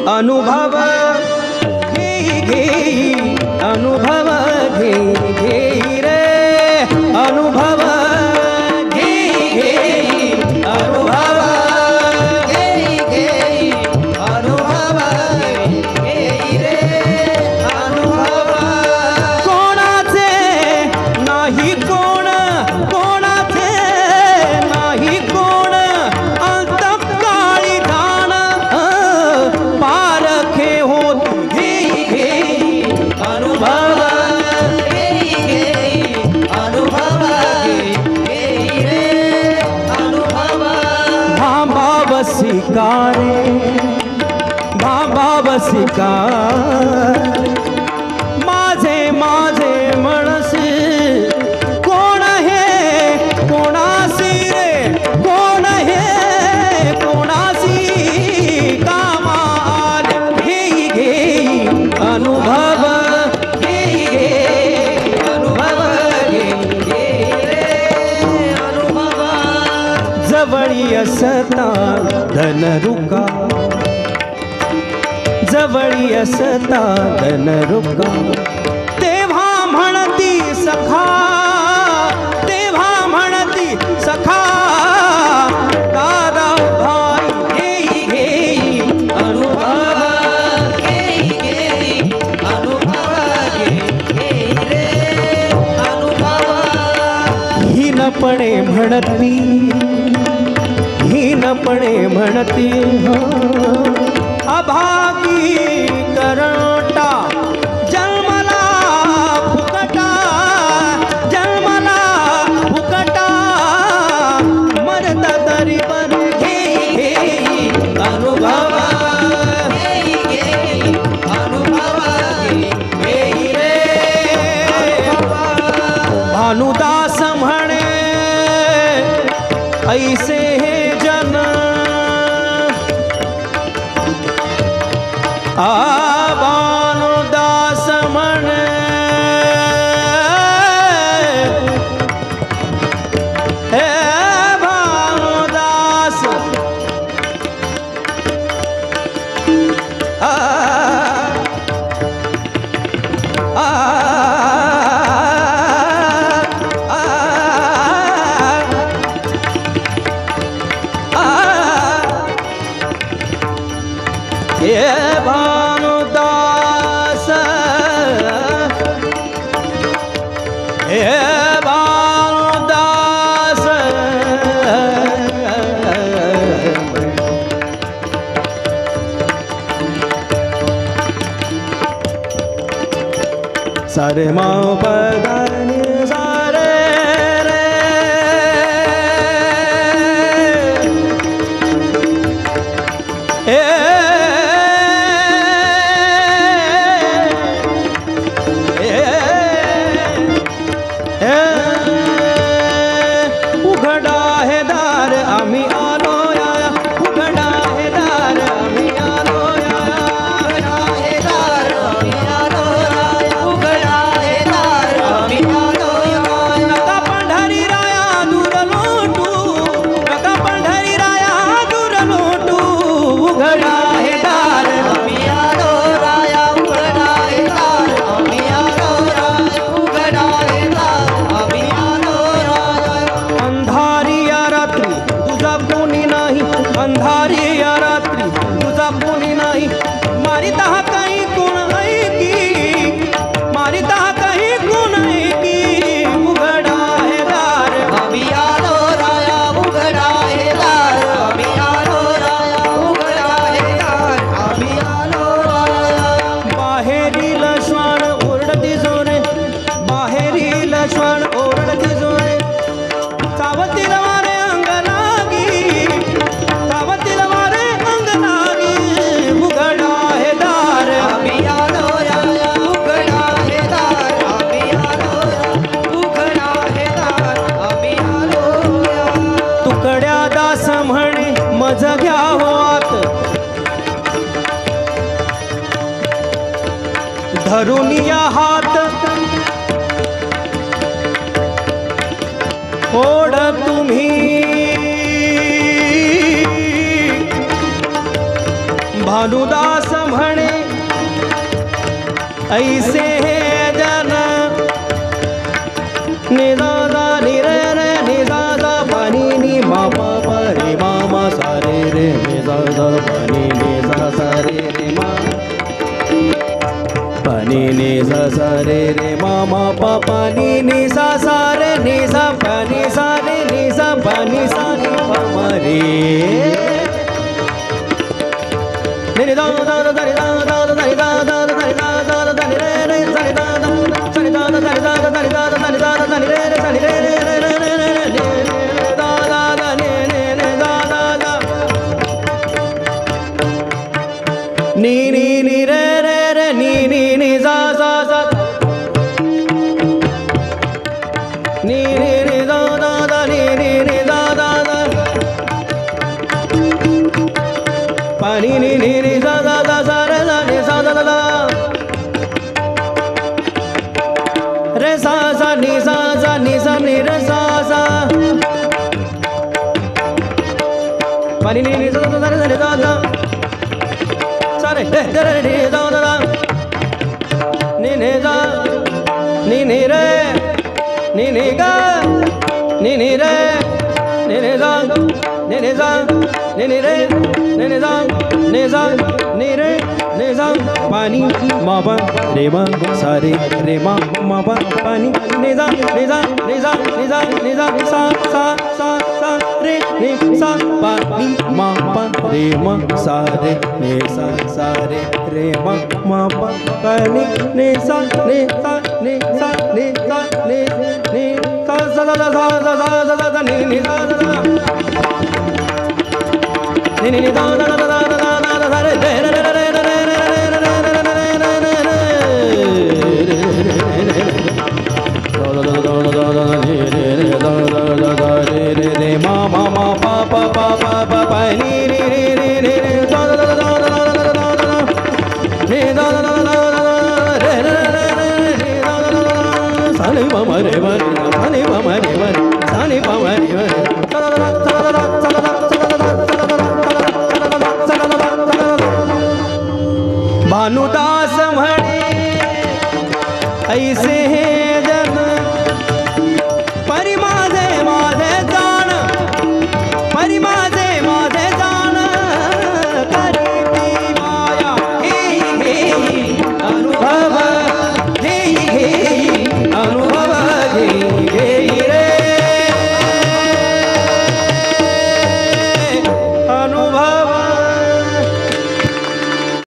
अनुभव अनुभव रे अनुभव अनुभव अनुभव रे अनुभव कोणाचे नाही कोण कोणाचे नाही कोण अंतकाळी जाण पारखे होत अनुभव अनुभव रे अनुभव भाव स्वीकारे भाव स्वीकार माझे माझे मनसे कोण हे कोणासी रे कोण हे कोणासी कामाल घे अनुभव अनुभव रे अनुभव जवळी असता धन रुका जवळी असता धन रुका तेव्हा म्हणती सखा तेव्हा म्हणती सखा दादा भाई घे अनुभव अनुभव रे अनुभव हीनपणे म्हणती हीनपणे म्हणती अभागी करटा जन्मला फुकटा जन्मला फुकटा मरता तरी पण घे अनुभव अनुभव रे भानुदास म्हणे ऐसे हे जन भानुदास म्हणे हे भानुदास भानुदास भानुदास सारे माँ पदानी सारे उघडा हे दार आम्ही आलो या उघडा हे दार आम्ही आलो या उघडा हे दार आम्ही आलो या उघडा हे दार आम्ही आलो या नका पंढरी राया दूर लोटू नका पंढरी राया दूर लोटू उघडा हे दार आम्ही आलो राया उघडा हे दार आम्ही आलो राया उघडा हे दार आम्ही आलो राया अंधारी या रात्री तुझा कोणी नाही अंधारी या रात्री तुझा कोणी नाही मारिता काही कोण ऐकी मारिता काही कोण ऐकी उघडा हे दार आम्ही आलो राया उघडा हे दार आम्ही आलो राया उघडा हे दार आम्ही आलो राया बाहेरील श्वान ओरडती जोरे बाहेरील श्वान ओरडती जोरे चावतील वारे अंग लागी चावतील वारे भानुदास म्हणे मज घ्यावो आत धरुनिया हात ओढ तुम्ही भानुदास म्हणे ऐसे जन निदादा निरे रे निदादा पानी नि मा पा प रे मा मा सा रे रे निदादा पानी नि सा सा रे रे मा पानी नि सा सा रे रे मा मा पा पानी नि सा सा रे नि सा पानी सा रे नि सा पानी सा नि पा मा रे नि दा दा दा दा दा दा दा दा दा दा दा दा दा दा रे रे सा दा दा सा दा दा दा दा दा दा दा दा दा दा रे रे सा रे रे रे रे रे दा दा दा ने ने ने दा दा दा नी नी नी रे रे रे नी नी नी सा सा सा नी नी नी दा दा दा नी नी नी दा दा दा पानी नी नी नी सा दा दा सा रे दा नी सा दा दा रे सा सा नी सा नी सा नी रे सा सा पानी नी नी सा दा दा रे दा दा सा रे रे रे रे दा दा दा नी नी दा नी नी रे नी नी गा नी नी रे नी नी दा नी नी दा नी नी रे नी नी दा नी सा नी रे नी सा पानी मा पा रे मा सा रे रे मा मा पा पानी नी सा नी सा नी सा नी सा नी सा सा सा सा सा रे नी सा पानी मा पा रे मा सा रे नी सा सा रे रे मा मा पा पानी नी सा नी सा नी सा नी सा नी नी सा सा सा सा सा सा सा नी नी सा सा नी नी दा दा दा दा दा दा दा रे रे रे रे रे रे रे रे मा मा मा पा पा पा पा पा पा नी नी नी नी नी